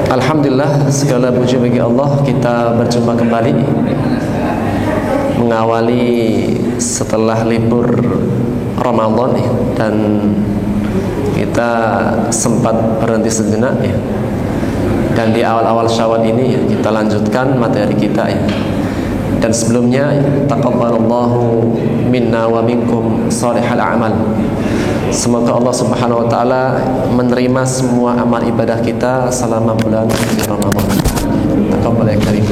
Alhamdulillah, segala puji bagi Allah, kita berjumpa kembali mengawali setelah libur Ramadan ya, dan kita sempat berhenti sejenak ya. Dan di awal-awal Syawal ini ya, kita lanjutkan materi kita ya. Dan sebelumnya taqabbalallahu minna wa minkum shalihal a'mal. Semoga Allah Subhanahu wa taala menerima semua amal ibadah kita selama bulan Ramadan. Taqabbal ya karim.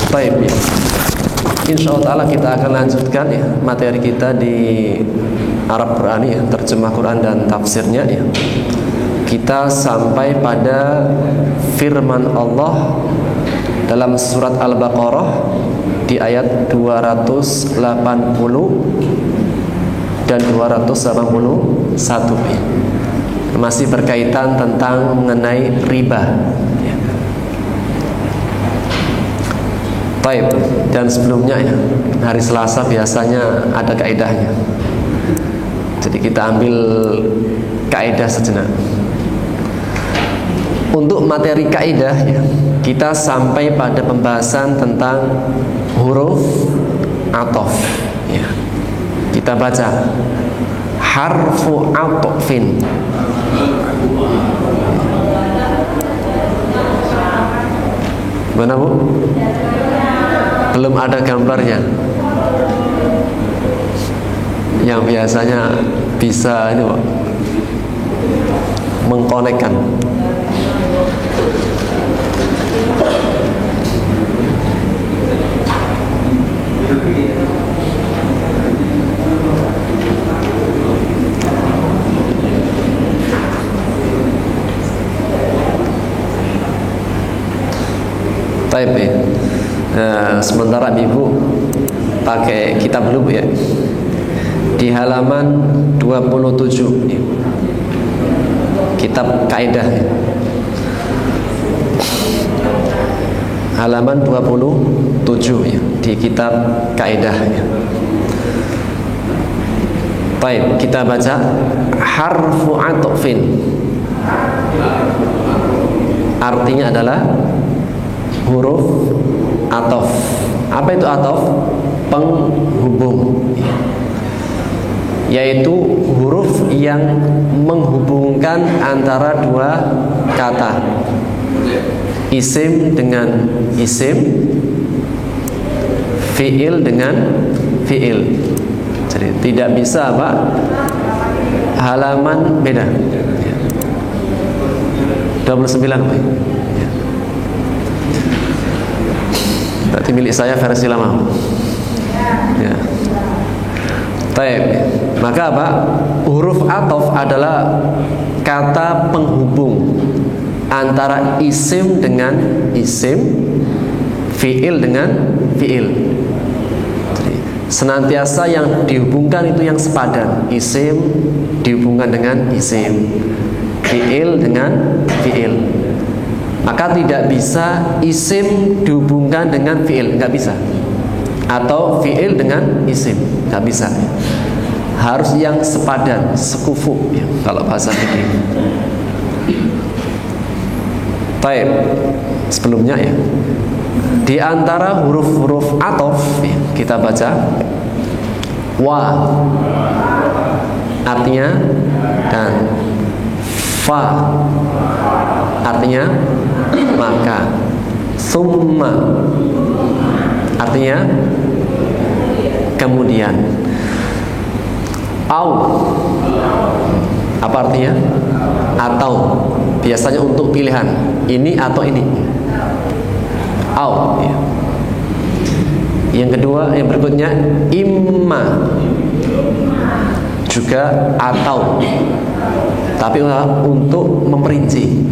Baik. Insyaallah taala kita akan lanjutkan ya materi kita di Arab Qur'ani ya, terjemah Quran dan tafsirnya ya. Kita sampai pada firman Allah dalam surat Al-Baqarah di ayat 280 dan 281 ya. Masih berkaitan tentang mengenai riba ya. Baik, dan sebelumnya ya, hari Selasa biasanya ada kaidahnya. Jadi kita ambil kaidah sejenak. Untuk materi kaidah ya, kita sampai pada pembahasan tentang huruf athof ya. Kita baca harfu athofin. Mana Bu? Belum ada gambarnya. Yang biasanya bisa ini Pak, mengkonekkan. Baik, sementara Ibu pakai kitab dulu ya. Di halaman 27 ya. Kitab kaidah ya. Halaman 27 ya, di kitab kaidah ya. Baik, kita baca harfu athofin. Artinya adalah huruf athof. Apa itu athof? Penghubung, yaitu huruf yang menghubungkan antara dua kata, isim dengan isim, fiil dengan fiil. Jadi tidak bisa Pak halaman beda 29 Pak. Berarti milik saya versi lama ya. Baik. Maka apa? Huruf athof adalah kata penghubung antara isim dengan isim, fiil dengan fiil. Jadi, senantiasa yang dihubungkan itu yang sepadan. Isim dihubungkan dengan isim, fiil dengan fiil. Maka tidak bisa isim dihubungkan dengan fiil, nggak bisa. Atau fiil dengan isim, nggak bisa. Harus yang sepadan, sekufu ya, kalau bahasa fikih. Baik, sebelumnya ya, di antara huruf-huruf athof ya, kita baca wa artinya dan, fa artinya maka, summa artinya kemudian, au apa artinya? Atau, biasanya untuk pilihan ini atau ini. Au ya. Yang kedua, yang berikutnya imma, juga atau, tapi untuk memperinci.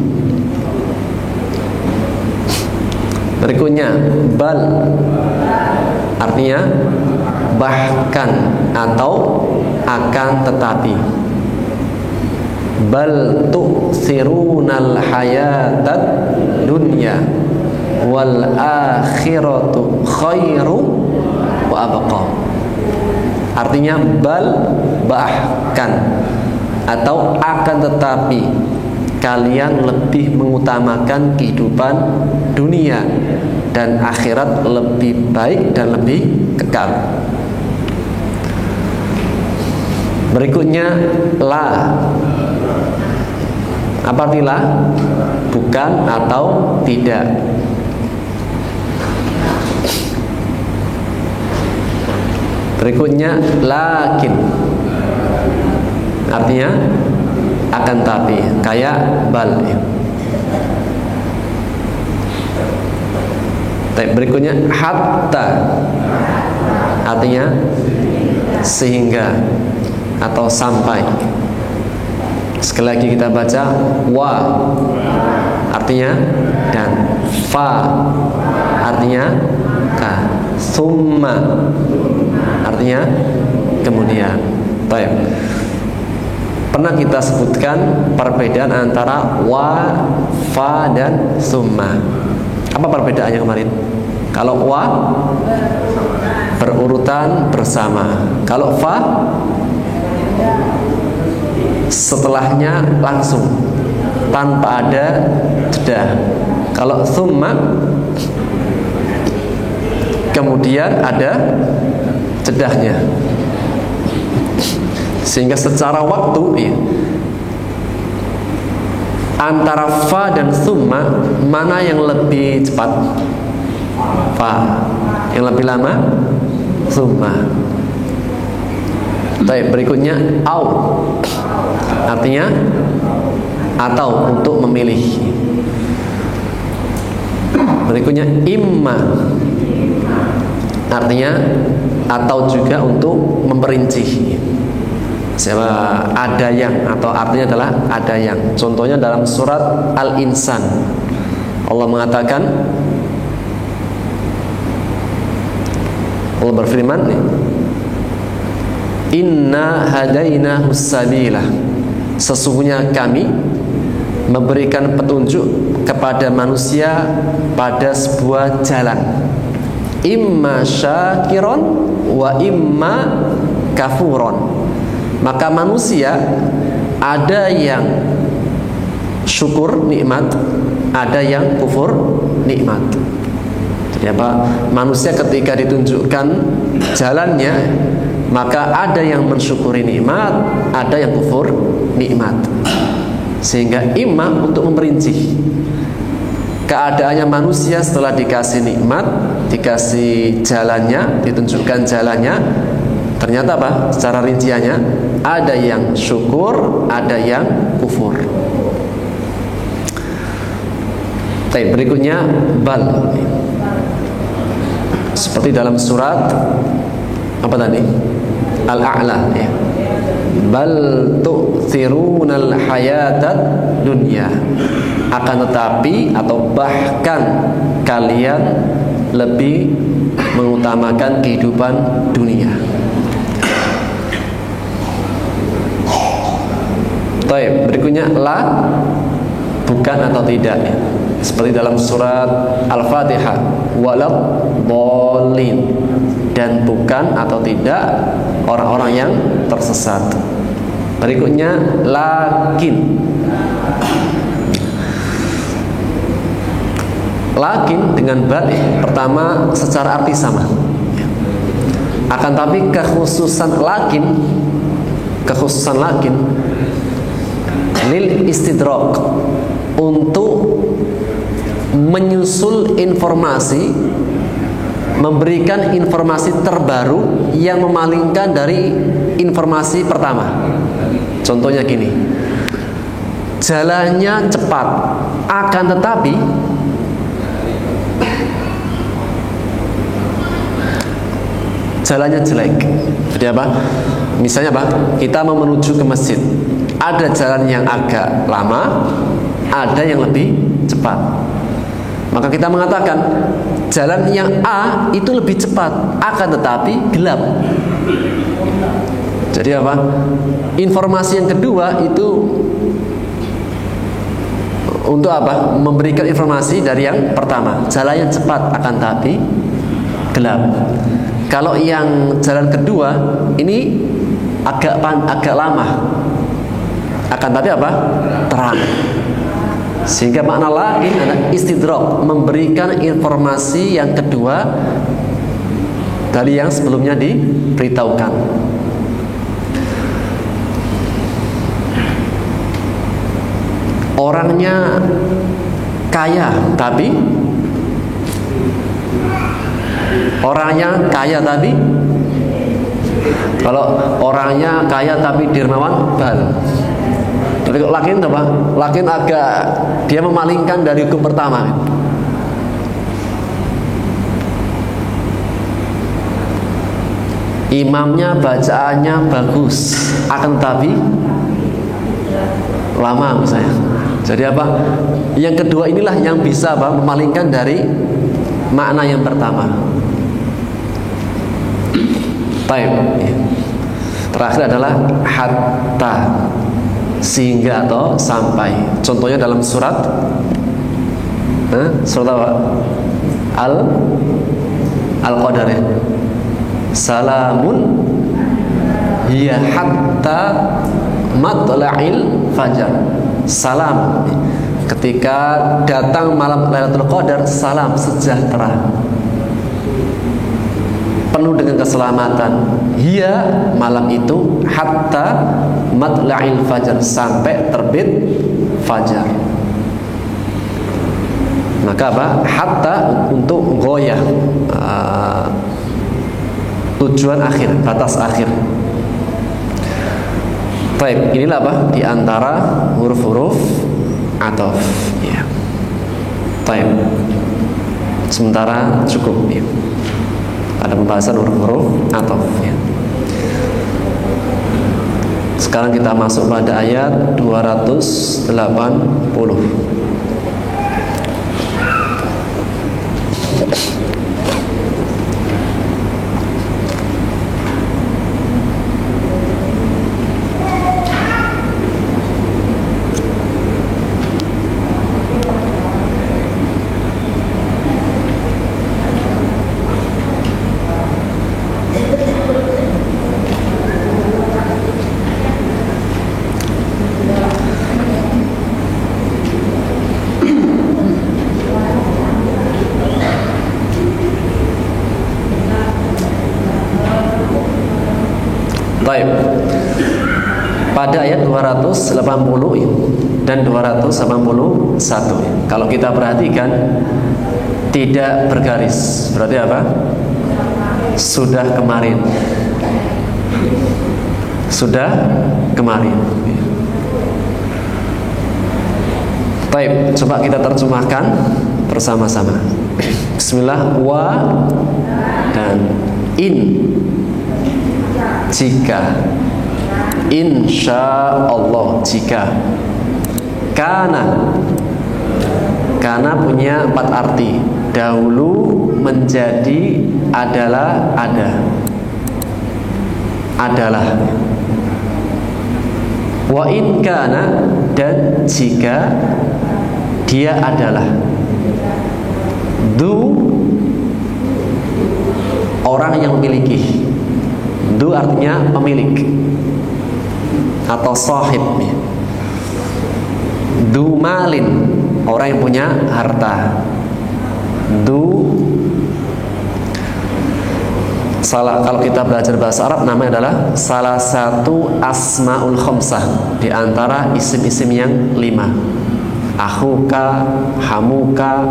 Berikutnya bal, artinya bahkan atau akan tetapi. Bal tu'sirunal hayatad dunya wal akhiratu khairu wa abqa. Artinya bal, bahkan, atau akan tetapi kalian lebih mengutamakan kehidupan dunia dan akhirat lebih baik dan lebih kekal. Berikutnya la. Apa arti la? Bukan atau tidak. Berikutnya lakin. Artinya akan tapi, kayak bal ya. Berikutnya hatta. Artinya sehingga atau sampai. Sekali lagi kita baca wa, artinya dan, fa artinya ka, summa artinya kemudian. Baik. Pernah kita sebutkan perbedaan antara wa, fa dan summa. Apa perbedaannya kemarin? Kalau wa berurutan bersama, kalau fa setelahnya langsung tanpa ada jeda. Kalau summa kemudian ada jedahnya, sehingga secara waktu ya, antara fa dan summa mana yang lebih cepat? Fa. Yang lebih lama summa. Baik, berikutnya au, artinya atau, untuk memilih. Berikutnya imma, artinya atau juga untuk memperinci. Siapa ada yang, atau artinya adalah ada yang. Contohnya dalam surat Al-Insan, Allah mengatakan, Allah berfirman, inna hadainahu sabila, sesungguhnya kami memberikan petunjuk kepada manusia pada sebuah jalan, imma syakiron wa imma kafuron. Maka manusia ada yang syukur nikmat, ada yang kufur nikmat. Jadi apa? Manusia ketika ditunjukkan jalannya, maka ada yang mensyukuri nikmat, ada yang kufur nikmat. Sehingga imam untuk memperinci keadaannya manusia setelah dikasih nikmat, dikasih jalannya, ditunjukkan jalannya, ternyata apa? Secara rinciannya ada yang syukur, ada yang kufur. Baik, berikutnya bal. Seperti dalam surat apa tadi? Al-A'la ya. Bal tu'thirunal hayatad dunya. Akan tetapi atau bahkan kalian lebih mengutamakan kehidupan dunia. Baik, berikutnya la, bukan atau tidak ya. Seperti dalam surat Al-Fatihah, walad dhalin, dan bukan atau tidak orang-orang yang tersesat. Berikutnya lakin. Lakin dengan balik, pertama secara arti sama. Akan tapi kekhususan lakin lil istidrak, untuk menyusul informasi, memberikan informasi terbaru yang memalingkan dari informasi pertama. Contohnya gini, jalannya cepat, akan tetapi jalannya jelek. Jadi apa? Misalnya apa? Kita mau menuju ke masjid, ada jalan yang agak lama, ada yang lebih cepat. Maka kita mengatakan jalan yang A itu lebih cepat, akan tetapi gelap. Jadi apa? Informasi yang kedua itu untuk apa? Memberikan informasi dari yang pertama. Jalan yang cepat akan tapi gelap. Kalau yang jalan kedua ini agak lama, akan tapi apa? Terang. Sehingga makna lain adalah istidrak, memberikan informasi yang kedua dari yang sebelumnya diberitahukan. Orangnya kaya tapi kalau orangnya kaya tapi dermawan, bal. Jadi kok lakin apa? Lakin agak dia memalingkan dari hukum pertama. Imamnya bacaannya bagus, akan tapi lama misalnya. Jadi apa? Yang kedua inilah yang bisa apa? Memalingkan dari makna yang pertama. Taib. Terakhir adalah hatta, sehingga atau sampai. Contohnya dalam surat surat apa? Al-Qadar ya. Salamun hiya hatta matla'il fajar. Salam, ketika datang malam Lailatul Qadar, salam, sejahtera, penuh dengan keselamatan. Hiya, malam itu, hatta matla'il fajar, sampai terbit fajar. Maka apa? Hatta untuk goyah, tujuan akhir, batas akhir. Baik, inilah apa? Di antara huruf-huruf ataf ya. Baik. Sementara cukup ya. Ada pembahasan huruf-huruf ataf ya. Sekarang kita masuk pada ayat 280. Baik. Pada ayat 280 dan 281, kalau kita perhatikan tidak bergaris, berarti apa? Sudah kemarin. Sudah kemarin. Baik, coba kita terjemahkan bersama-sama. Bismillah. Wa dan in, jika, insya Allah, jika. Kana punya 4 arti. Dahulu, menjadi, adalah, ada. Adalah. Wa in kana, dan jika dia adalah. Du, orang yang memiliki. Du artinya pemilik atau sahib. Du malin, orang yang punya harta. Du, kalau kita belajar bahasa Arab, namanya adalah salah satu asmaul khamsah, di antara isim-isim yang 5. Akhuka, hamuka,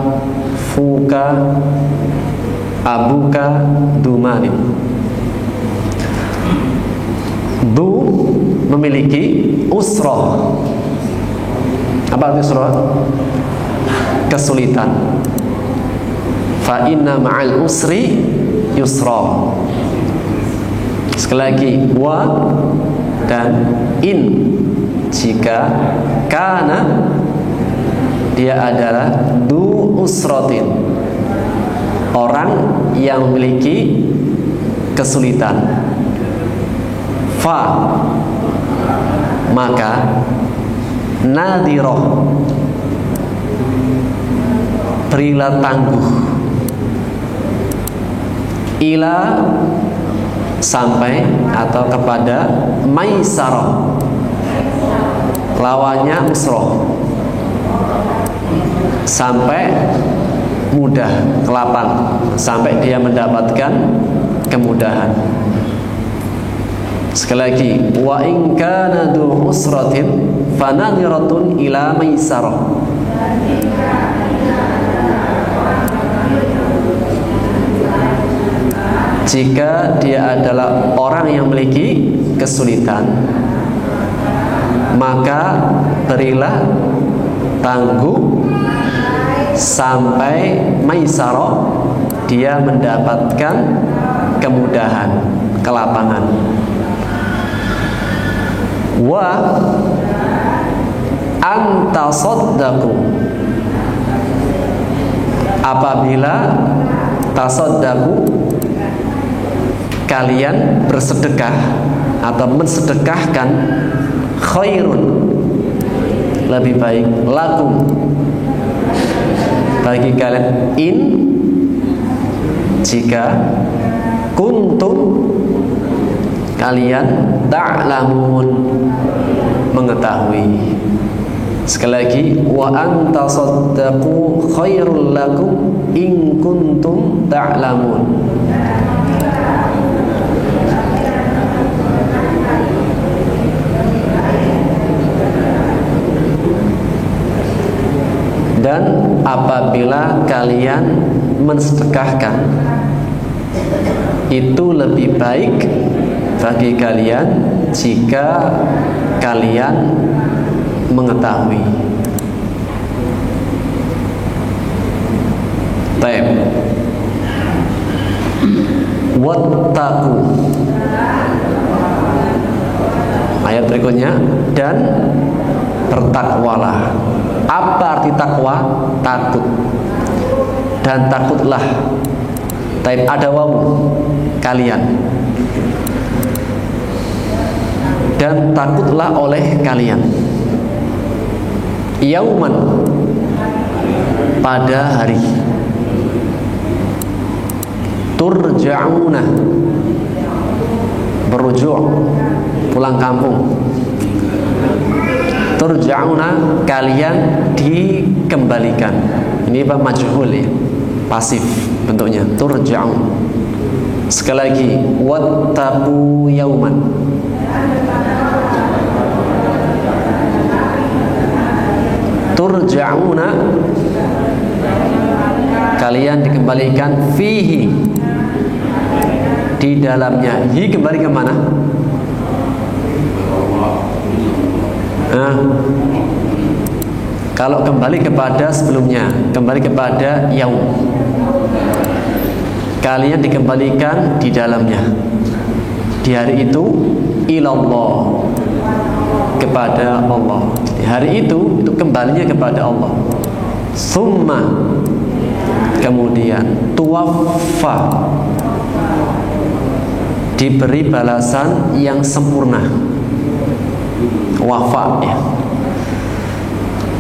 fuka, abuka, du malin. Du memiliki usrah. Apa arti usrah? Kesulitan. Fa inna ma'al usri yusra. Sekali lagi, wa dan in, jika. Kana, dia adalah du usratin, orang yang memiliki kesulitan. Fa, maka nadiroh, berilah tangguh. Ila, sampai atau kepada. Maisarah, lawannya usroh. sampai mudah, kelapan, sampai dia mendapatkan kemudahan. Sekali lagi, wa in kana du usratin fanadhiratun ila maisarah. Jika dia adalah orang yang memiliki kesulitan, maka berilah tangguh sampai maisarah, dia mendapatkan kemudahan, kelapangan. Wa antasaddaqu, apabila tasaddaqu, kalian bersedekah atau mensedekahkan, khairun, lebih baik, lakum, bagi kalian, in, jika, kuntum, kalian, ta'lamun, mengetahui. Sekali lagi, wa antasaddaqu khairul lakum in kuntum ta'lamun. Dan apabila kalian mensedekahkan, itu lebih baik bagi kalian jika kalian mengetahui. Baik. Wattaqu, ayat berikutnya, dan bertakwalah. Apa arti takwa? Takut. Dan takutlah. Taib ada wawu, kalian. Dan takutlah oleh kalian. Yauman, pada hari. Turja'una, berujuk, pulang kampung. Turja'una, kalian dikembalikan. Ini bab majhul ya, pasif bentuknya. Turja'un. Sekali lagi, wattaqu yauman. Turja'una, kalian dikembalikan, fihi, di dalamnya. Hi kembali ke mana? Kalau kembali kepada sebelumnya, kembali kepada yaum, kalian dikembalikan di dalamnya. Di hari itu, ilallah, kepada Allah. Di hari itu kembalinya kepada Allah. Summa, kemudian, tuwaffa, diberi balasan yang sempurna. Wafa ya,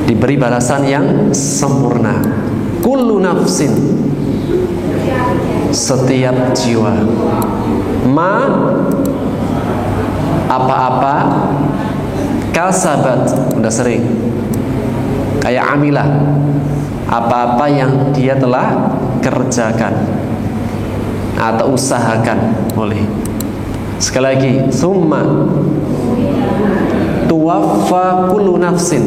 diberi balasan yang sempurna. Kullu nafsin, setiap jiwa. Ma, apa-apa, kasabat, udah sering, kayak amilah, apa-apa yang dia telah kerjakan atau usahakan, boleh. Sekali lagi, summa tuwaffa kullu nafsin,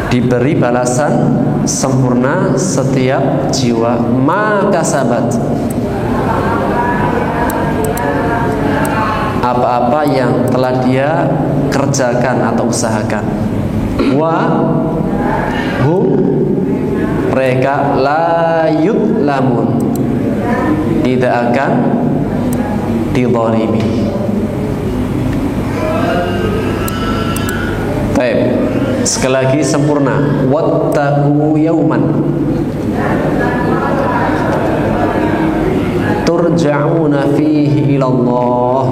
diberi balasan sempurna setiap jiwa. Ma kasabat, apa-apa yang telah dia kerjakan atau usahakan. Wa hum, mereka, la yudlamun, tidak akan dizalimi. Baik, sekali lagi sempurna. Wattaqu yauman turja'una fihi ilallah.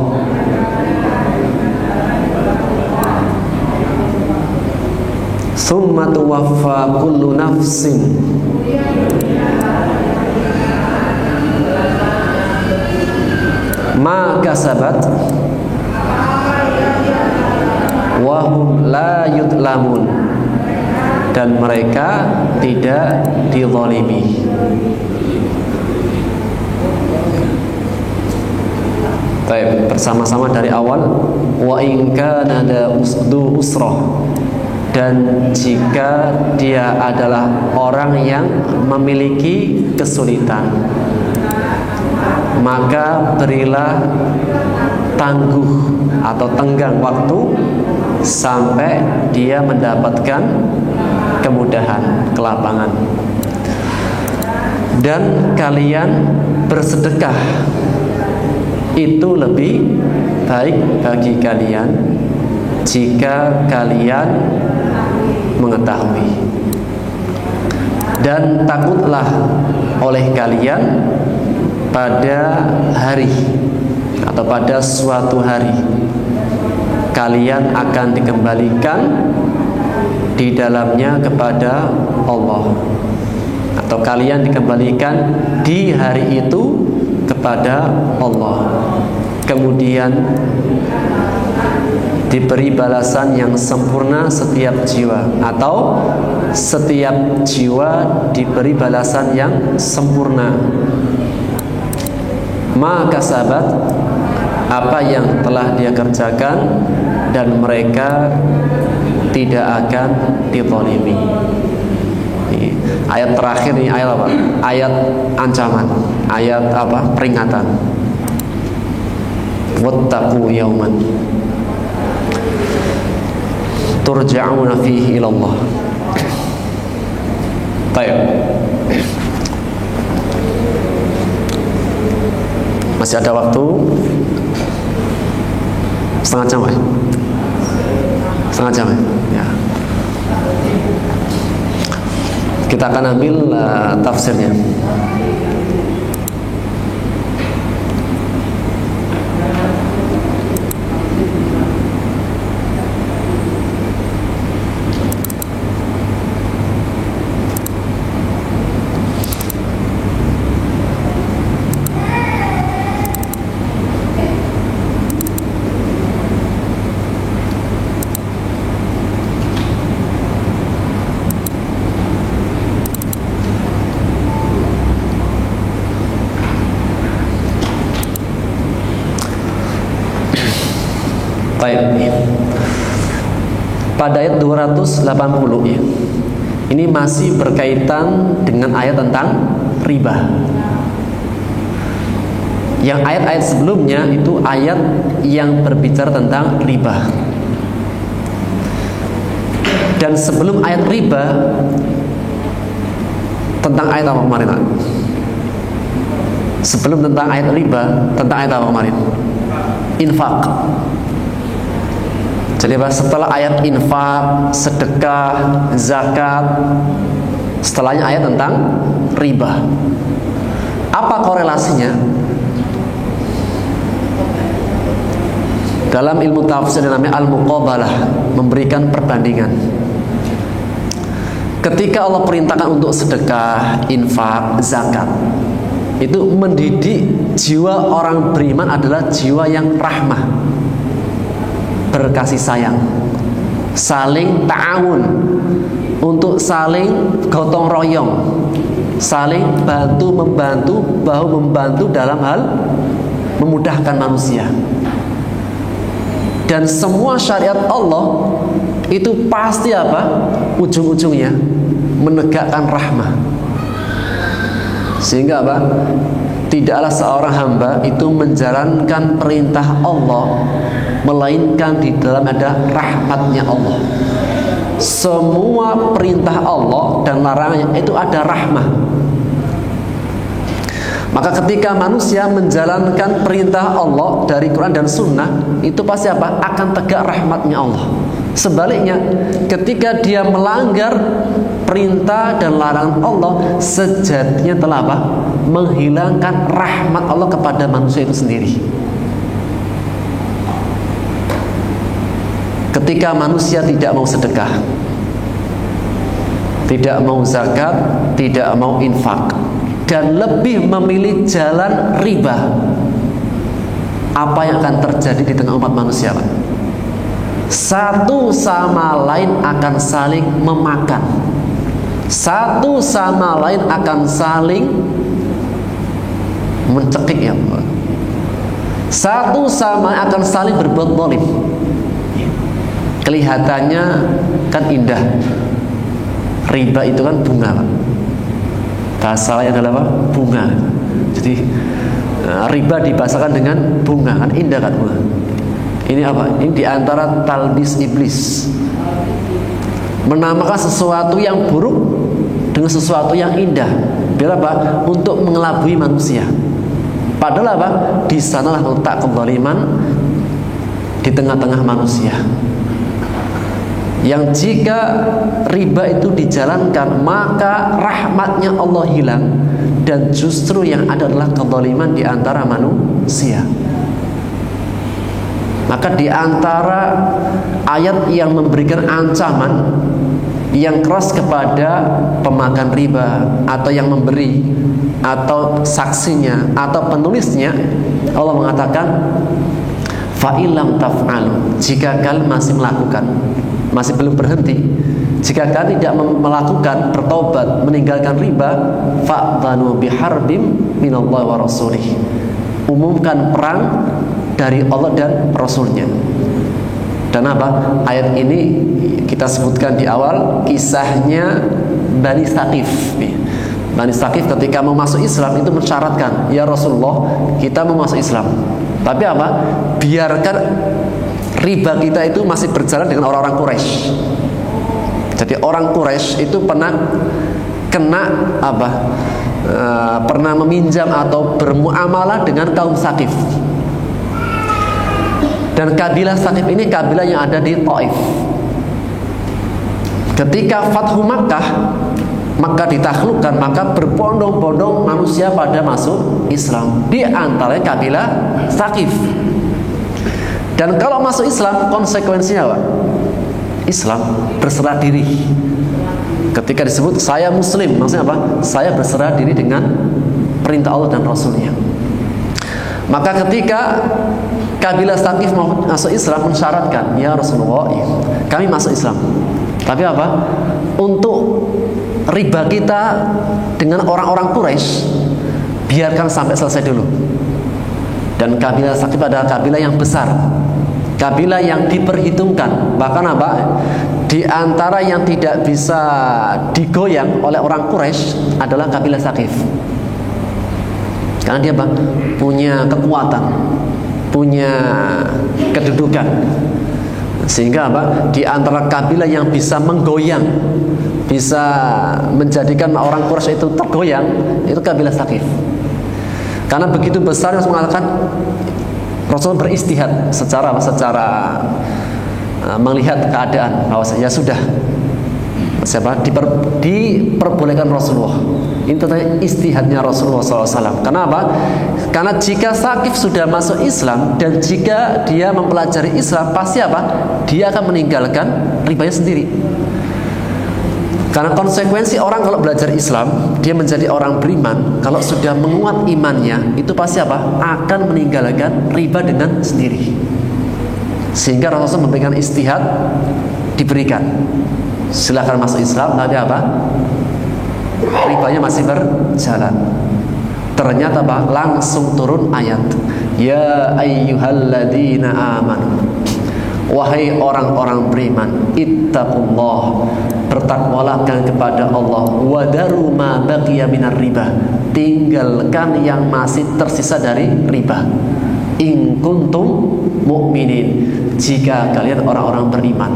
Summa tuwaffa kullu nafsin ma kasabat wa hum la yudlamun. dan mereka tidak dizalimi. Baik, bersama-sama dari awal. Wa in kana du usrah, dan jika dia adalah orang yang memiliki kesulitan, maka berilah tangguh atau tenggang waktu sampai dia mendapatkan kemudahan, kelapangan. Dan kalian bersedekah, itu lebih baik bagi kalian jika kalian mengetahui. Dan takutlah oleh kalian pada hari atau pada suatu hari kalian akan dikembalikan di dalamnya kepada Allah, atau kalian dikembalikan di hari itu kepada Allah, kemudian diberi balasan yang sempurna setiap jiwa, atau setiap jiwa diberi balasan yang sempurna. Maka sahabat, apa yang telah dia kerjakan, dan mereka tidak akan dizalimi. Ayat terakhir ini ayat apa? Ayat ancaman, ayat apa? Peringatan. Wattaqu yawman turja'una fihi ila Allah. Baik. Masih ada waktu setengah jam ya? Setengah jam ya? Kita akan ambil tafsirnya. Pada ayat 280 ya, ini masih berkaitan dengan ayat tentang riba. Yang ayat-ayat sebelumnya itu ayat yang berbicara tentang riba. Dan sebelum ayat riba, tentang ayat apa kemarin? Sebelum tentang ayat riba, tentang ayat apa kemarin? Infak. Jadi setelah ayat infak, sedekah, zakat, setelahnya ayat tentang riba. Apa korelasinya? Dalam ilmu tafsir namanya al-muqabalah, memberikan perbandingan. Ketika Allah perintahkan untuk sedekah, infak, zakat, itu mendidik jiwa orang beriman adalah jiwa yang rahmah, berkasih sayang, saling ta'awun, untuk saling gotong royong, saling bantu-membantu, bahu-membantu dalam hal memudahkan manusia. Dan semua syariat Allah itu pasti apa? Ujung-ujungnya menegakkan rahmah. Sehingga apa? Tidaklah seorang hamba itu menjalankan perintah Allah melainkan di dalam ada rahmatnya Allah. Semua perintah Allah dan larangannya itu ada rahmah. Maka ketika manusia menjalankan perintah Allah dari Quran dan Sunnah, itu pasti apa? Akan tegak rahmatnya Allah. Sebaliknya, ketika dia melanggar perintah dan larangan Allah, sejatinya telah apa? Menghilangkan rahmat Allah kepada manusia itu sendiri. Ketika manusia tidak mau sedekah, tidak mau zakat, tidak mau infak, dan lebih memilih jalan riba, apa yang akan terjadi di tengah umat manusia, Pak? satu sama lain akan saling memakan, satu sama lain akan saling mencekik, ya Allah. Satu sama akan saling berbuat zalim. Kelihatannya kan indah. Riba itu kan bunga, Pak. Bahasa lain adalah apa? Bunga. Jadi riba dibahasakan dengan bunga, kan indah kan bunga. Ini apa? Ini diantara talbis iblis, menamakan sesuatu yang buruk dengan sesuatu yang indah. Biar apa? Untuk mengelabui manusia. Padahal apa? Di sanalah letak kezaliman di tengah-tengah manusia. Yang jika riba itu dijalankan, maka rahmatnya Allah hilang, dan justru yang ada adalah kezaliman di antara manusia. Maka di antara ayat yang memberikan ancaman yang keras kepada pemakan riba, atau yang memberi, atau saksinya, atau penulisnya, Allah mengatakan, fa'ilam taf'alu, jika kalian masih melakukan, masih belum berhenti, jika kalian tidak melakukan, bertobat, meninggalkan riba, fa'dhanu biharbim minallahi wa rasulih, umumkan perang dari Allah dan Rasulnya. Dan apa? Ayat ini kita sebutkan di awal, kisahnya Bani Thaqif. Bani Thaqif ketika mau masuk Islam itu mensyaratkan, ya Rasulullah, kita mau masuk Islam, tapi apa? Biarkan riba kita itu masih berjalan dengan orang-orang Quraisy. Jadi orang Quraisy itu pernah kena apa? Pernah meminjam atau bermuamalah dengan kaum Thaqif. Dan kabilah Thaqif ini kabilah yang ada di Taif. Ketika Fathu Makkah, maka ditaklukkan, maka berbondong-bondong manusia pada masuk Islam, di antaranya kabilah Thaqif. Dan kalau masuk Islam, konsekuensinya apa? Islam berserah diri. Ketika disebut saya Muslim, maksudnya apa? Saya berserah diri dengan perintah Allah dan Rasulnya. Maka ketika kabilah Thaqif mau masuk Islam, mensyaratkan, ya Rasulullah, kami masuk Islam, tapi apa? Untuk riba kita dengan orang-orang Quraisy, biarkan sampai selesai dulu. Dan kabilah Thaqif adalah kabilah yang besar, kabilah yang diperhitungkan. Bahkan apa? Di antara yang tidak bisa digoyang oleh orang Quraisy adalah kabilah Thaqif. Karena dia apa? Punya kekuatan, punya kedudukan, sehingga apa? Di antara kabilah yang bisa menggoyang, bisa menjadikan orang Quraisy itu tergoyang, itu kabilah Thaqif. Karena begitu besar, Rasul mengatakan, Rasul beristihad secara melihat keadaan, bahwa ya sudah, diperbolehkan Rasulullah. Ini tentang istihadnya Rasulullah SAW. Kenapa? Karena jika Thaqif sudah masuk Islam, dan jika dia mempelajari Islam, pasti apa? Dia akan meninggalkan ribanya sendiri. Karena konsekuensi orang kalau belajar Islam, dia menjadi orang beriman, kalau sudah menguat imannya, itu pasti apa? Akan meninggalkan riba dengan sendiri. Sehingga Rasulullah memberikan istihad, diberikan, silakan masuk Islam, tapi apa? Ribanya masih berjalan. Ternyata apa? Langsung turun ayat, ya ayyuhalladzina amanu, wahai orang-orang beriman, ittaqullah, bertakwalah kepada Allah, wadaru ma baqiya minar riba, tinggalkan yang masih tersisa dari riba, in kuntum mu'minin, jika kalian orang-orang beriman.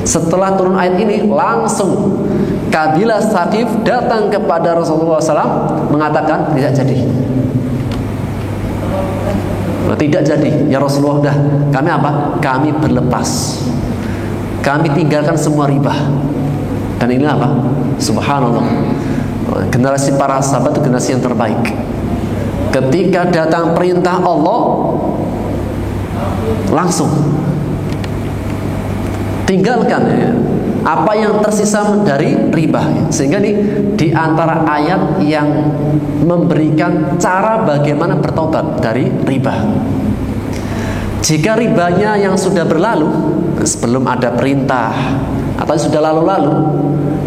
Setelah turun ayat ini, langsung kabilah Thaqif datang kepada Rasulullah SAW mengatakan, tidak jadi. Tidak jadi, ya Rasulullah, dah kami apa? Kami berlepas, kami tinggalkan semua riba. Dan ini apa? Subhanallah, generasi para sahabat itu generasi yang terbaik. Ketika datang perintah Allah, langsung tinggalkan apa yang tersisa dari riba. Sehingga ini di antara ayat yang memberikan cara bagaimana bertobat dari riba. Jika ribanya yang sudah berlalu, sebelum ada perintah atau sudah lalu-lalu,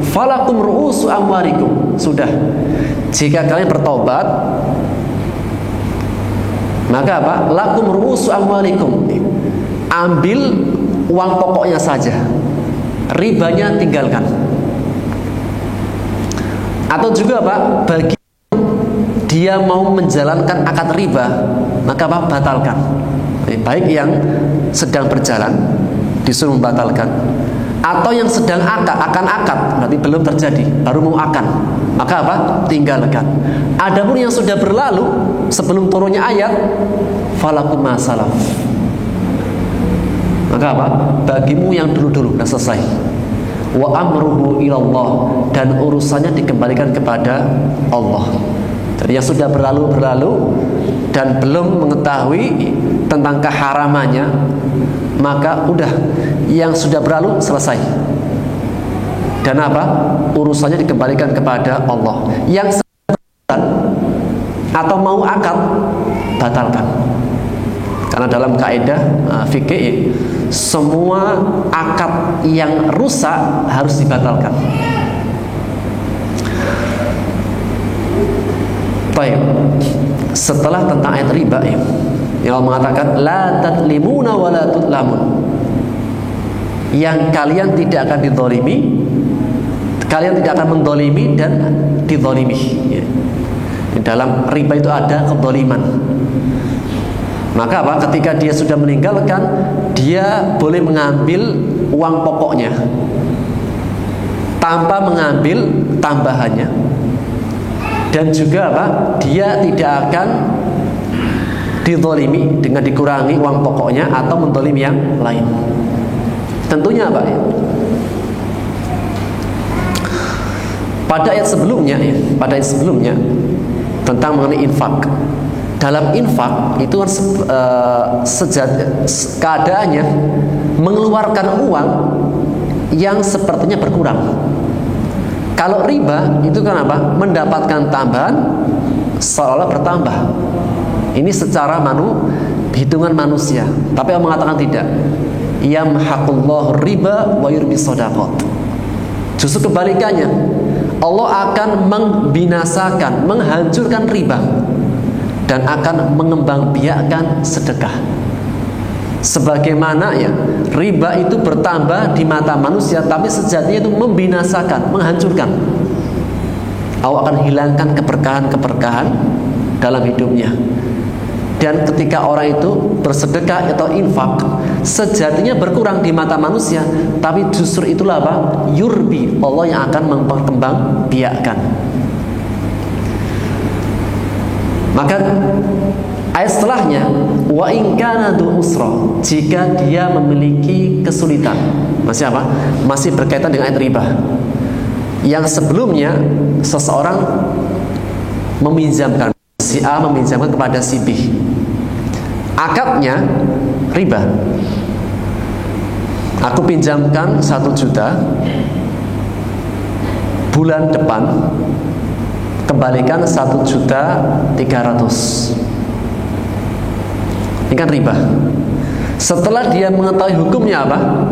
falakum ru'usu amwalikum, sudah, jika kalian bertobat, maka apa? Lakum ru'usu amwalikum, ambil uang pokoknya saja, ribanya tinggalkan. Atau juga apa? Bagi dia mau menjalankan akad riba, maka apa? Batalkan. Baik yang sedang berjalan disuruh membatalkan, atau yang sedang akan akad, berarti belum terjadi, baru mau akan, maka apa? Tinggalkan. Adapun yang sudah berlalu sebelum turunnya ayat, falakum ma salaf, maka apa? Bagimu yang dulu-dulu sudah selesai. Wa amruhu ilallah, dan urusannya dikembalikan kepada Allah. Jadi yang sudah berlalu dan belum mengetahui tentang keharamannya, maka udah, yang sudah berlalu selesai. Dan apa? Urusannya dikembalikan kepada Allah. Yang sedang atau mau akad, batalkan. Karena dalam kaidah fikih, semua akad yang rusak harus dibatalkan. Baik. Setelah tentang ayat riba, yang Allah mengatakan la tatlimuna wa la tutlamun, yang kalian tidak akan dizalimi, kalian tidak akan mendolimi dan dizalimi. Dalam riba itu ada kezaliman. Maka apa? Ketika dia sudah meninggalkan, dia boleh mengambil uang pokoknya tanpa mengambil tambahannya, dan juga apa? Dia tidak akan dizalimi dengan dikurangi uang pokoknya atau menzalimi yang lain. Tentunya apa? Pada ayat sebelumnya tentang mengenai infak. Dalam infak itu kan keadaannya mengeluarkan uang yang sepertinya berkurang. Kalau riba itu kan apa? Mendapatkan tambahan seolah bertambah. Ini secara hitungan manusia. Tapi Allah mengatakan tidak. Yamhaqullahu riba wa yurbi shadaqat. Justru kebalikannya. Allah akan membinasakan, menghancurkan riba dan akan mengembangbiakkan sedekah. Sebagaimana riba itu bertambah di mata manusia, tapi sejatinya itu membinasakan, menghancurkan. Allah akan hilangkan keberkahan-keberkahan dalam hidupnya. Dan ketika orang itu bersedekah atau infak, sejatinya berkurang di mata manusia, tapi justru itulah apa? Yurbi, Allah yang akan memperkembangbiakkan. Maka ayat setelahnya, wa in kana du usra, jika dia memiliki kesulitan. Masih apa? Masih berkaitan dengan ayat riba. Yang sebelumnya seseorang meminjamkan, si A meminjamkan kepada si B. Akadnya riba. Aku pinjamkan 1 juta, bulan depan kembalikan 1.300.000. Ini kan riba. Setelah dia mengetahui hukumnya apa?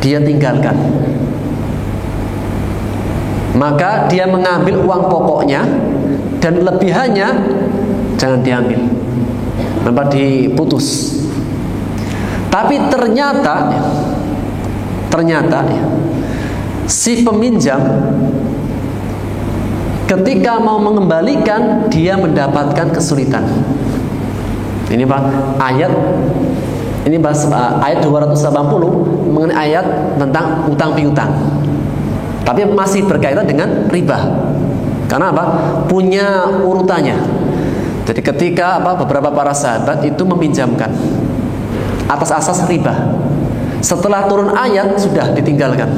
Dia tinggalkan. Maka dia mengambil uang pokoknya dan lebihannya jangan diambil, tanpa diputus. Tapi ternyata si peminjam ketika mau mengembalikan, dia mendapatkan kesulitan. Ini Pak, ayat 280 mengenai ayat tentang utang piutang. Tapi masih berkaitan dengan riba. Karena apa? Punya urutannya. Jadi ketika beberapa para sahabat itu meminjamkan atas asas riba, setelah turun ayat sudah ditinggalkan.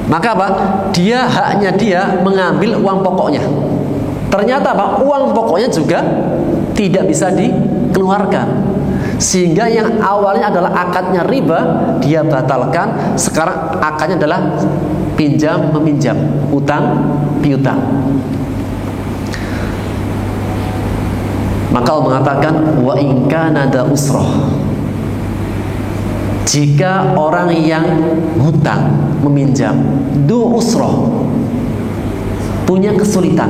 Maka apa? Haknya dia mengambil uang pokoknya. Ternyata uang pokoknya juga tidak bisa dikeluarkan. Sehingga yang awalnya adalah akadnya riba, dia batalkan. Sekarang akadnya adalah pinjam meminjam, utang piutang. Maka Allah mengatakan wa in kana da usrah, Jika orang yang hutang, meminjam, du usroh, punya kesulitan.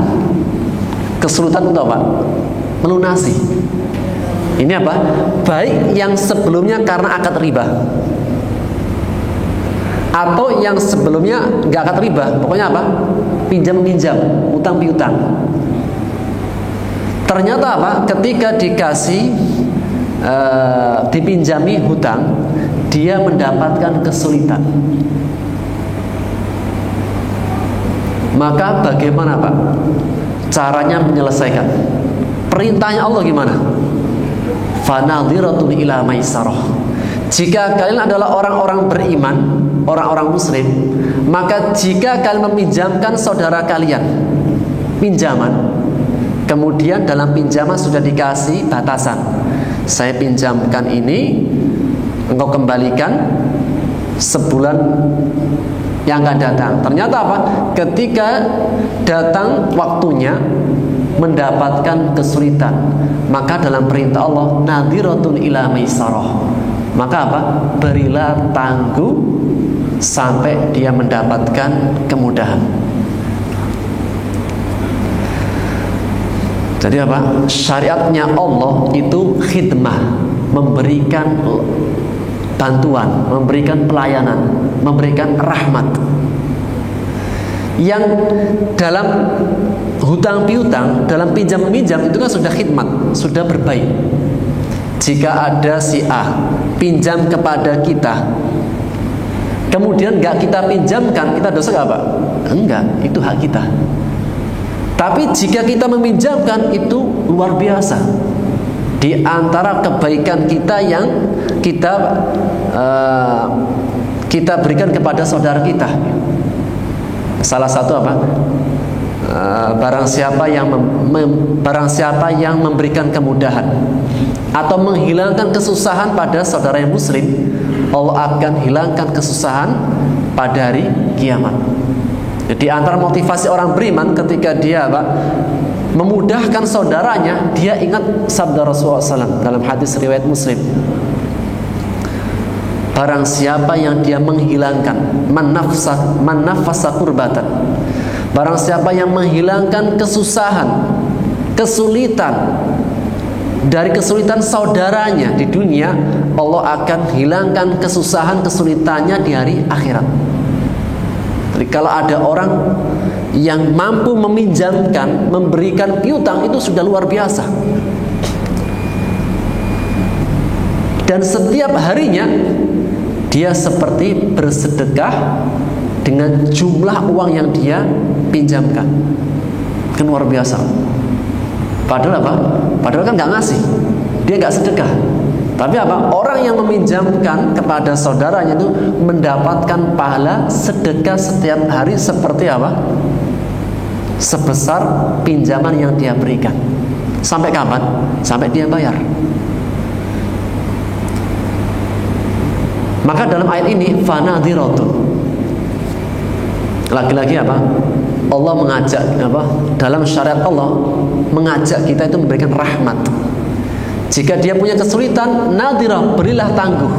Kesulitan untuk apa? Melunasi. Ini apa? Baik yang sebelumnya karena akad riba, atau yang sebelumnya nggak akad riba, pokoknya apa? Pinjam-pinjam, utang piutang. Ternyata apa? Ketika dikasih dipinjami hutang, dia mendapatkan kesulitan. Maka bagaimana Pak caranya menyelesaikan? Perintahnya Allah gimana? Fanadhiratun ila maisarah. Jika kalian adalah orang-orang beriman, orang-orang muslim, maka jika kalian meminjamkan saudara kalian pinjaman, kemudian dalam pinjaman sudah dikasih batasan, saya pinjamkan ini, engkau kembalikan sebulan yang akan datang. Ternyata apa? Ketika datang waktunya mendapatkan kesulitan, maka dalam perintah Allah nadhiratun ila maisarah, maka apa? Berilah tangguh sampai dia mendapatkan kemudahan. Jadi apa? Syariatnya Allah itu khidmah, memberikan bantuan, memberikan pelayanan, memberikan rahmat. Yang dalam hutang piutang, dalam pinjam meminjam itu kan sudah khidmat, sudah berbaik. Jika ada si A pinjam kepada kita, kemudian nggak kita pinjamkan, kita dosa nggak Pak? Enggak, itu hak kita. Tapi jika kita meminjamkan, itu luar biasa. Di antara kebaikan kita yang kita berikan kepada saudara kita. Salah satu apa? Barang siapa yang memberikan kemudahan atau menghilangkan kesusahan pada saudara yang muslim, Allah akan hilangkan kesusahan pada hari kiamat. Jadi antara motivasi orang beriman ketika dia memudahkan saudaranya, dia ingat sabda Rasulullah SAW dalam hadis riwayat Muslim. Barang siapa yang dia menghilangkan manafasa kurbatan, barang siapa yang menghilangkan kesusahan, kesulitan dari kesulitan saudaranya di dunia, Allah akan hilangkan kesusahan kesulitannya di hari akhirat. Jadi kalau ada orang yang mampu meminjamkan, memberikan piutang, itu sudah luar biasa. Dan setiap harinya dia seperti bersedekah dengan jumlah uang yang dia pinjamkan. Kan luar biasa. Padahal apa? Padahal kan nggak ngasih, dia nggak sedekah. Tapi apa? Orang yang meminjamkan kepada saudaranya itu mendapatkan pahala sedekah setiap hari seperti apa? Sebesar pinjaman yang dia berikan. Sampai kapan? Sampai dia bayar. Maka dalam ayat ini fanadhiratun, lagi-lagi apa? Allah mengajak apa? Dalam syariat Allah mengajak kita itu memberikan rahmat. Jika dia punya kesulitan, nadhirah, berilah tangguh.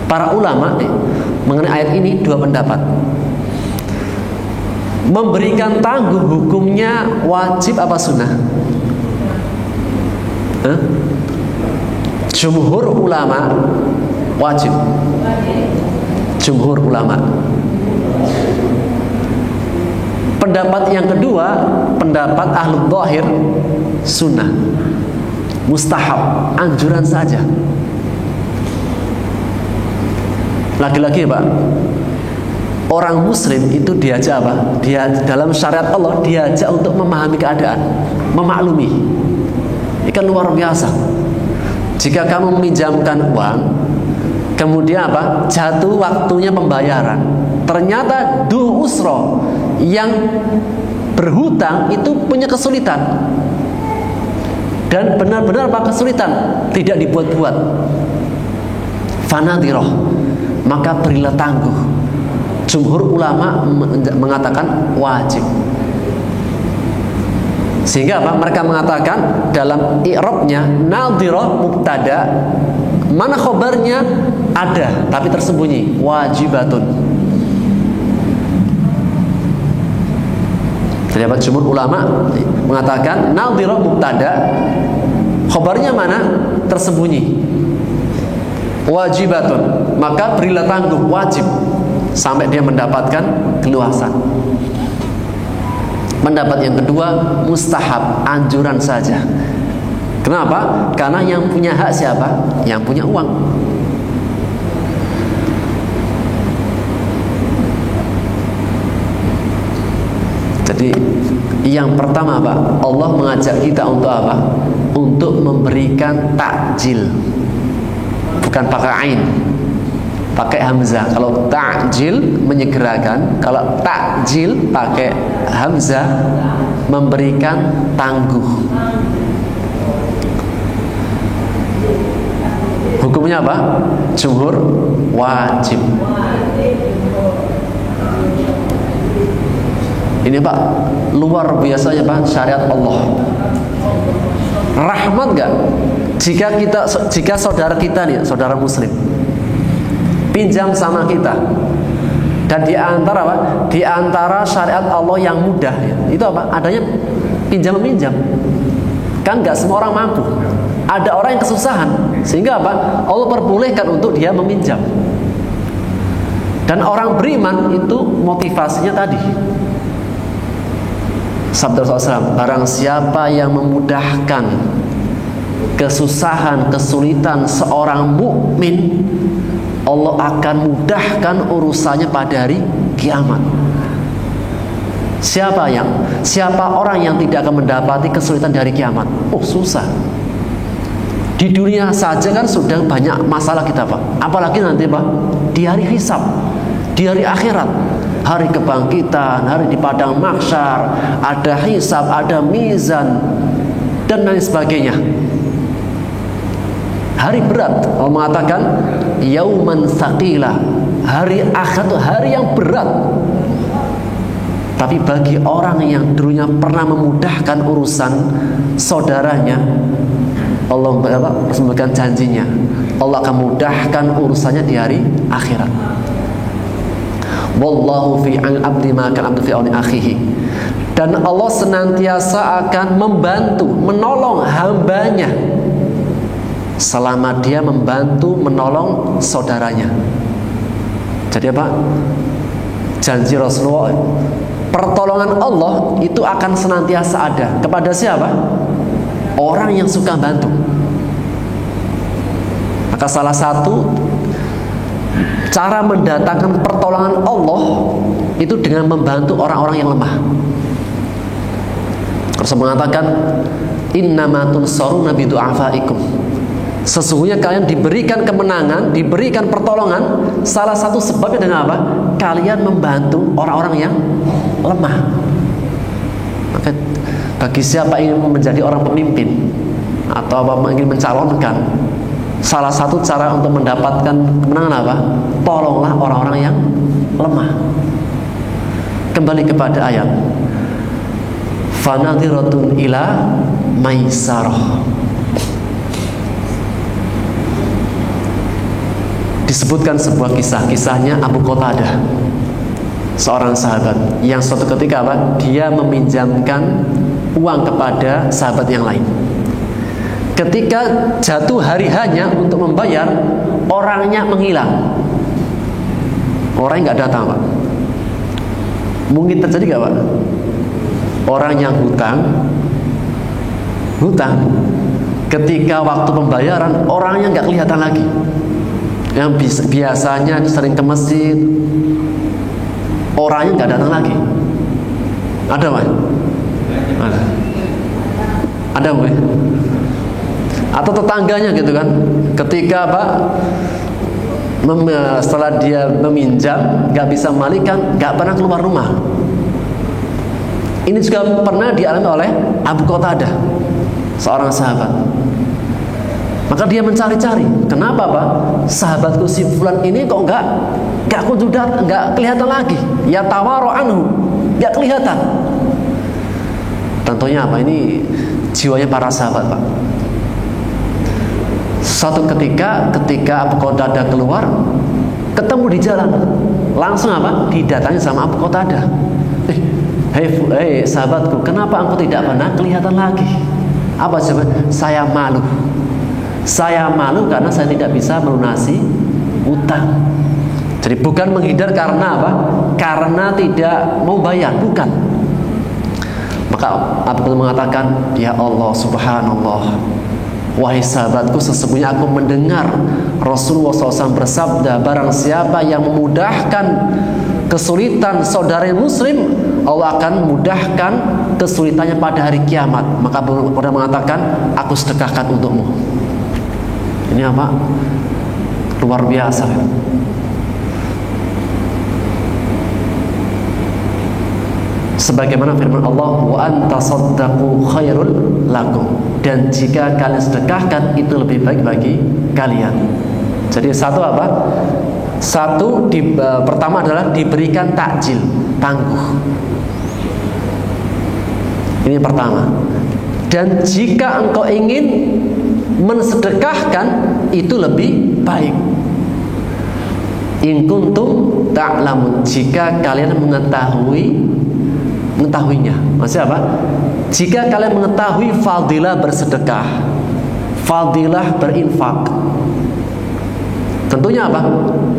Para ulama mengenai ayat ini dua pendapat. Memberikan tangguh hukumnya wajib apa sunnah? Jumhur ulama wajib. Jumhur ulama. Pendapat yang kedua, pendapat ahlul zahir, sunnah, mustahab, anjuran saja. Lagi-lagi Pak, orang muslim itu diajak apa? Dia dalam syariat Allah diajak untuk memahami keadaan, memaklumi. Ini kan luar biasa. Jika kamu meminjamkan uang, kemudian apa? Jatuh waktunya pembayaran. Ternyata du usro, yang berhutang itu punya kesulitan. Dan benar-benar apa kesulitan? Tidak dibuat-buat. Fanadhiroh, maka berilah tangguh. Jumhur ulama mengatakan wajib. Sehingga apa? Mereka mengatakan dalam i'rabnya nadhiroh mubtada, mana khobarnya ada tapi tersembunyi, wajibatun. Jadi apa? Jumhur ulama mengatakan nadhirah mubtada, khabarnya mana? Tersembunyi. Wajibatun, maka berilah tangguh, wajib sampai dia mendapatkan keluasan. Pendapat yang kedua, mustahab, anjuran saja. Kenapa? Karena yang punya hak siapa? Yang punya uang. Jadi yang pertama apa? Allah mengajak kita untuk apa? Untuk memberikan takjil. Bukan pakai ain, pakai hamzah. Kalau takjil menyegerakan, kalau takjil pakai hamzah memberikan tangguh. Hukumnya apa? Jumhur wajib. Ini Pak, luar biasa ya Pak, syariat Allah. Rahmat gak? Jika saudara kita nih, saudara muslim, pinjam sama kita, dan di antara apa? Di antara syariat Allah yang mudah ya, itu apa? Adanya pinjam meminjam. Kan gak semua orang mampu. Ada orang yang kesusahan, sehingga apa? Allah perbolehkan untuk dia meminjam. Dan orang beriman itu motivasinya tadi. Sabda Rasulullah, barang siapa yang memudahkan kesusahan, kesulitan seorang mukmin, Allah akan mudahkan urusannya pada hari kiamat. Siapa orang yang tidak akan mendapati kesulitan dari kiamat? Oh, susah. Di dunia saja kan sudah banyak masalah kita Pak. Apalagi nanti Pak, di hari hisab, di hari akhirat, hari kebangkitan, hari di padang mahsyar, ada hisab, ada mizan, dan lain sebagainya. Hari berat. Allah mengatakan yauman tsaqila, hari akhirat itu hari yang berat. Tapi bagi orang yang dulunya pernah memudahkan urusan saudaranya, Allah memberikan janjinya, Allah akan mudahkan urusannya di hari akhirat. Wallahu fi al-abdi ma kan abdu fi auni akhihi. Dan Allah senantiasa akan membantu, menolong hambanya selama dia membantu, menolong saudaranya. Jadi apa? Janji Rasulullah, pertolongan Allah itu akan senantiasa ada. Kepada siapa? Orang yang suka bantu. Maka salah satu cara mendatangkan pertolongan Allah itu dengan membantu orang-orang yang lemah. Rasul mengatakan, innama tunsaruna bi du'afaikum. Sesungguhnya kalian diberikan kemenangan, diberikan pertolongan, salah satu sebabnya dengan apa? Kalian membantu orang-orang yang lemah. Maka bagi siapa ingin menjadi orang pemimpin atau apa ingin mencalonkan, salah satu cara untuk mendapatkan kemenangan apa? Tolonglah orang-orang yang lemah. Kembali kepada ayat, fanadhiratun ila maisarah. Disebutkan sebuah kisahnya Abu Qatadah, seorang sahabat yang suatu ketika apa? Dia meminjamkan uang kepada sahabat yang lain. Ketika jatuh hari hanya untuk membayar, orangnya menghilang. Orangnya nggak datang Pak. Mungkin terjadi nggak Pak? Orang yang hutang, ketika waktu pembayaran orangnya nggak kelihatan lagi. Yang biasanya sering ke masjid, orangnya nggak datang lagi. Ada Pak? Ada Pak? Atau tetangganya gitu kan, ketika Pak setelah dia meminjam nggak bisa memalikan, nggak pernah keluar rumah. Ini juga pernah dialami oleh Abu Qatadah, seorang sahabat. Maka dia mencari-cari, kenapa Pak? Sahabatku si fulan ini kok nggak kunjung datang, nggak kelihatan lagi. Ya tawaro anhu, nggak kelihatan. Tentunya apa? Ini jiwanya para sahabat Pak. Suatu ketika Abu Qatadah keluar, ketemu di jalan, langsung apa? Didatangi sama Abu Qatadah. Hei sahabatku, kenapa engkau tidak pernah kelihatan lagi? Apa jawaban? Saya malu. Saya malu karena saya tidak bisa melunasi utang. Jadi bukan menghindar karena apa? Karena tidak mau bayar, bukan. Maka Abu Qatadah mengatakan, ya Allah, subhanallah, wahai sahabatku, sesungguhnya aku mendengar Rasulullah SAW bersabda, barang siapa yang memudahkan kesulitan saudara muslim, Allah akan mudahkan kesulitannya pada hari kiamat. Maka Abu Qatadah mengatakan, aku sedekahkan untukmu. Ini apa? Luar biasa. Sebagaimana firman Allah, wa antasaddaqu khairul lakum, dan jika kalian sedekahkan itu lebih baik bagi kalian. Jadi satu apa? Pertama adalah diberikan takjil, tangguh. Ini pertama. Dan jika engkau ingin mensedekahkan itu lebih baik. In kuntum ta'lamun, jika kalian mengetahuinya. Maksudnya apa? Jika kalian mengetahui fadilah bersedekah, fadilah berinfak, tentunya apa?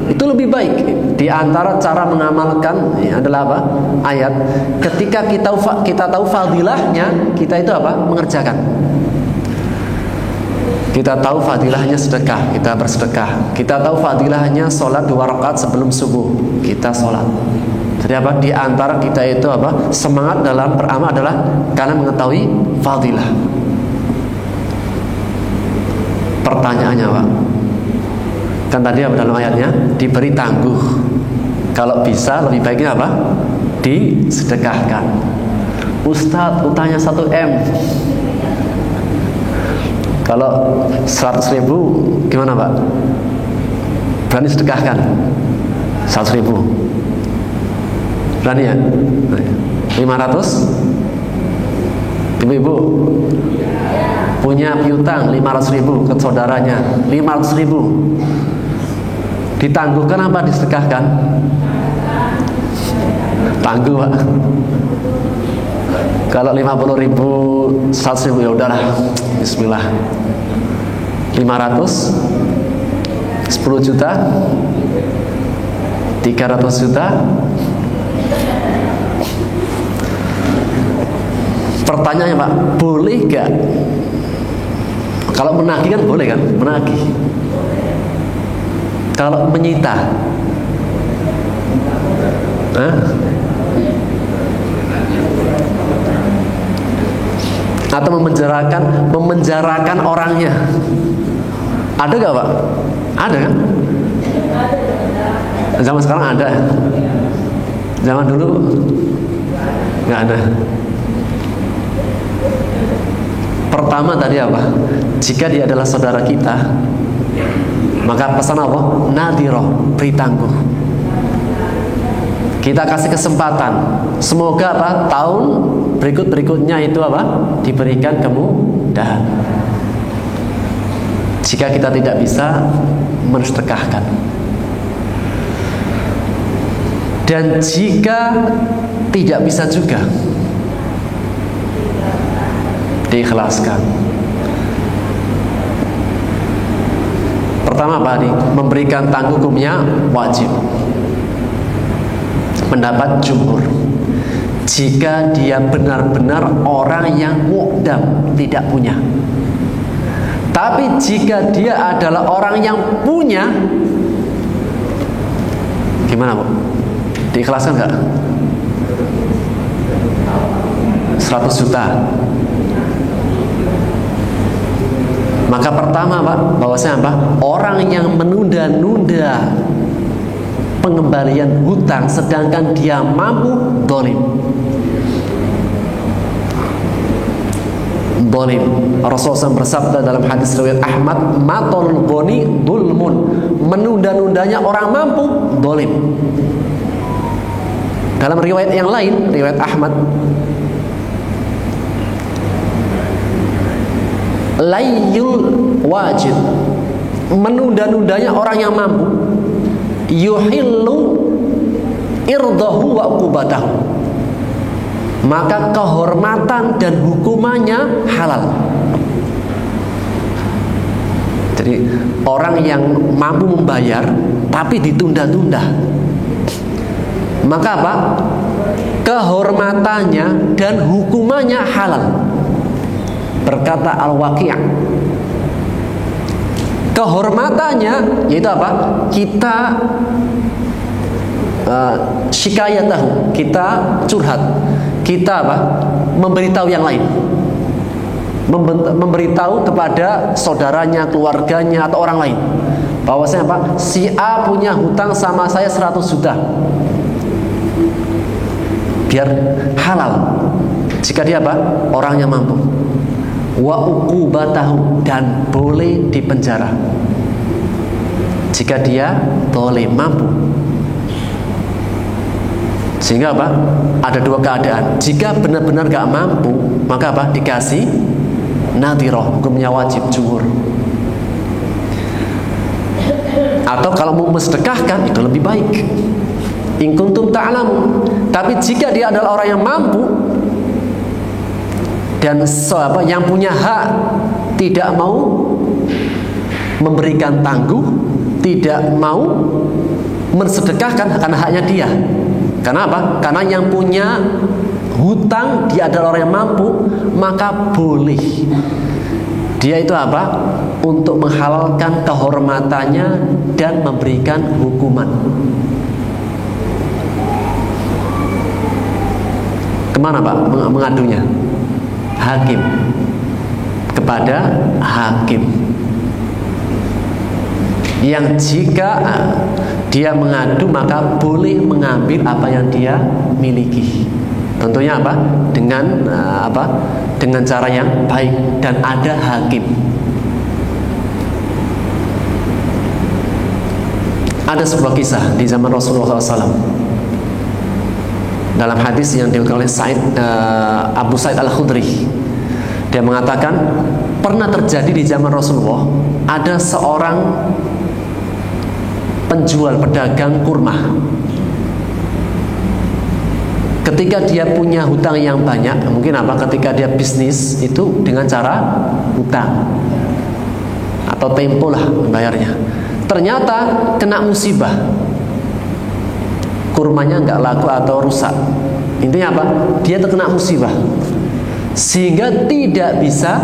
Itu lebih baik. Di antara cara mengamalkan adalah apa? Ayat. Ketika kita tahu fadilahnya, kita itu apa? Mengerjakan. Kita tahu fadilahnya sedekah, kita bersedekah. Kita tahu fadilahnya sholat 2 rakaat sebelum subuh, kita sholat. Jadi apa? Di antara kita itu apa? Semangat dalam beramal adalah karena mengetahui fadilah. Pertanyaannya, Pak, kan tadi apa dalam ayatnya? Diberi tangguh. Kalau bisa lebih baiknya apa? Disedekahkan. Ustadz, utangnya 1 M. Kalau 100.000 gimana, Pak? Berani sedekahkan 100.000? Berani ya? 500? Ibu-ibu punya piutang 500.000 ke saudaranya, 500.000 ditangguhkan apa disedekahkan? Tangguh, Pak. Kalau 50.000, 100.000 ya udahlah, bismillah. 500, 10 juta, 300 juta. Pertanyaannya, Pak, boleh gak? Kalau menagih kan boleh kan? Menagih. Kalau menyita, atau memenjarakan orangnya, ada gak, Pak? Ada kan? Zaman sekarang ada. Zaman dulu nggak ada. Pertama tadi apa? Jika dia adalah saudara kita, maka pesan apa? Nadhiroh, beri tangguh. Kita kasih kesempatan. Semoga apa? Tahun berikutnya itu apa? Diberikan kemudahan. Jika kita tidak bisa mensedekahkan. Dan jika tidak bisa juga, diikhlaskan. Pertama apa nih? Memberikan tangguh hukumnya wajib. Pendapat jumhur, jika dia benar-benar orang yang mu'dam, tidak punya. Tapi jika dia adalah orang yang punya, gimana, Bu? Diikhlaskan nggak? 100 juta. Maka pertama, Pak, bahwasanya apa? Orang yang menunda-nunda pengembalian hutang sedangkan dia mampu, dolim. Dolim. Rasulullah SAW bersabda dalam hadis riwayat Ahmad, matol goni dulmun. Menunda-nundanya orang mampu, dolim. Dalam riwayat yang lain, riwayat Ahmad, layyul wajid menunda-nundanya orang yang mampu, yuhillu irdahu wa uqubatahu, maka kehormatan dan hukumannya halal. Jadi orang yang mampu membayar tapi ditunda-tunda, maka apa? Kehormatannya dan hukumannya halal. Berkata Al-Waqi', kehormatannya yaitu apa? Kita syikayatahu, kita curhat, kita apa? Memberitahu yang lain, memberitahu kepada saudaranya, keluarganya atau orang lain bahwasanya apa? Si A punya hutang sama saya 100 juta. Biar halal jika dia apa? Orang yang mampu. Wa uqubatahu, dan boleh dipenjara jika dia boleh mampu. Sehingga apa? Ada dua keadaan. Jika benar-benar gak mampu, maka apa? Dikasih nadhiroh, hukumnya wajib jumhur. Atau kalau mau mensedekahkan, itu lebih baik, in kuntum ta'lamun. Tapi jika dia adalah orang yang mampu dan yang punya hak tidak mau memberikan tangguh, tidak mau mensedekahkan karena haknya dia. Karena apa? Karena yang punya hutang dia adalah orang yang mampu, maka boleh dia itu apa? Untuk menghalalkan kehormatannya dan memberikan hukuman. Kemana Pak mengadunya? Hakim. Kepada hakim. Yang jika dia mengadu, maka boleh mengambil apa yang dia miliki. Tentunya apa? Dengan dengan cara yang baik dan ada hakim. Ada sebuah kisah di zaman Rasulullah SAW. Dalam hadis yang diriwayatkan oleh Abu Sa'id Al-Khudri, dia mengatakan pernah terjadi di zaman Rasulullah, ada seorang penjual pedagang kurma. Ketika dia punya hutang yang banyak, mungkin apa? Ketika dia bisnis itu dengan cara hutang atau tempo lah membayarnya. Ternyata kena musibah, kurmanya nggak laku atau rusak. Intinya apa? Dia terkena musibah sehingga tidak bisa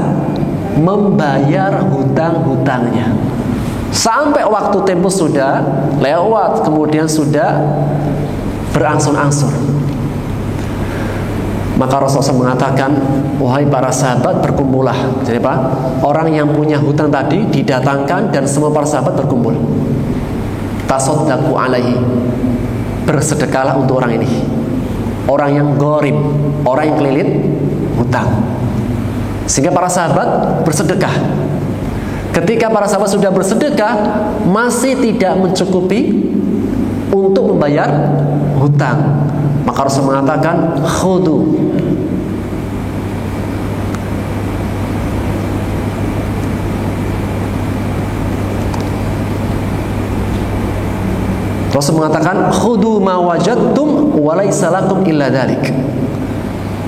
membayar hutang-hutangnya. Sampai waktu tempo sudah lewat, kemudian sudah berangsur-angsur. Maka Rasulullah mengatakan, wahai para sahabat, berkumpullah. Jadi apa? Orang yang punya hutang tadi didatangkan dan semua para sahabat berkumpul. Tasaddaqu alaihi, bersedekahlah untuk orang ini, orang yang gharib, orang yang kelilit hutang. Sehingga para sahabat bersedekah. Ketika para sahabat sudah bersedekah, masih tidak mencukupi untuk membayar hutang. Maka Rasul mengatakan, khudu, Rasul mengatakan, khudu ma wajadtum wa laisa lakum illa dzalik.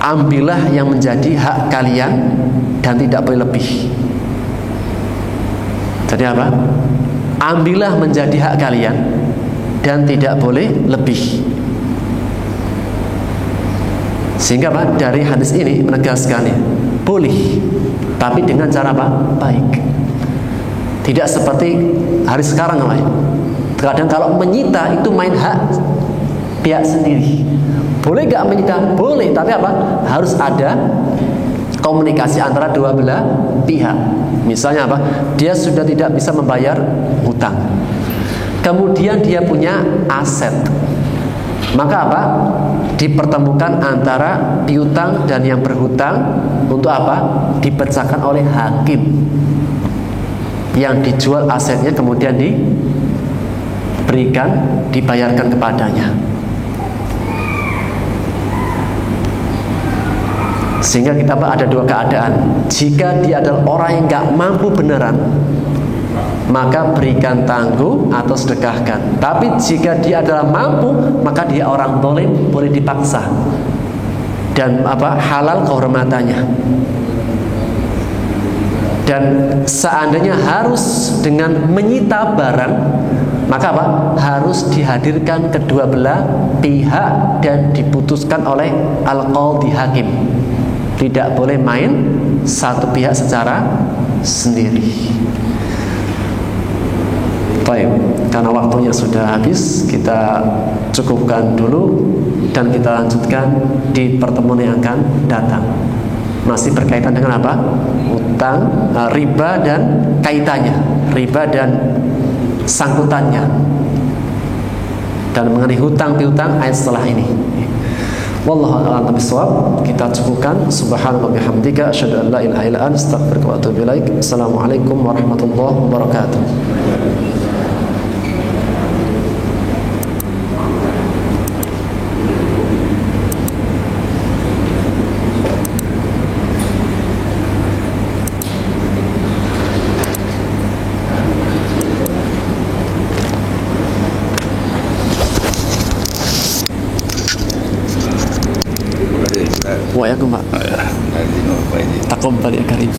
Ambillah yang menjadi hak kalian dan tidak boleh lebih. Jadi apa? Ambillah menjadi hak kalian dan tidak boleh lebih. Sehingga apa? Dari hadis ini menegaskan ya, boleh, tapi dengan cara apa? Baik. Tidak seperti hari sekarang ya. Kadang kalau menyita itu main hak pihak sendiri. Boleh gak menyita? Boleh, tapi apa? Harus ada komunikasi antara dua belah pihak. Misalnya apa? Dia sudah tidak bisa membayar hutang, kemudian dia punya aset, maka apa? Dipertemukan antara piutang dan yang berhutang untuk apa? Dipecahkan oleh hakim. Yang dijual asetnya kemudian diberikan, dibayarkan kepadanya. Sehingga kita ada dua keadaan. Jika dia adalah orang yang gak mampu beneran, maka berikan tangguh atau sedekahkan. Tapi jika dia adalah mampu, maka dia orang zalim, boleh dipaksa dan halal kehormatannya. Dan seandainya harus dengan menyita barang, maka harus dihadirkan kedua belah pihak dan diputuskan oleh al-qadhi, hakim. Tidak boleh main satu pihak secara sendiri. Baik, karena waktunya sudah habis, kita cukupkan dulu dan kita lanjutkan di pertemuan yang akan datang. Masih berkaitan dengan utang, riba dan kaitannya, riba dan sangkutannya, dan mengenai hutang piutang ayat setelah ini. Wallahu a'lam bishawab. Kita cukupkan. Subhanallah bihamdika asyhadu an la ilaha illa anta astaghfiruka wa atubu ilaik. Assalamualaikum warahmatullahi wabarakatuh. Waalaikumsalam. Taqabbal ya karim.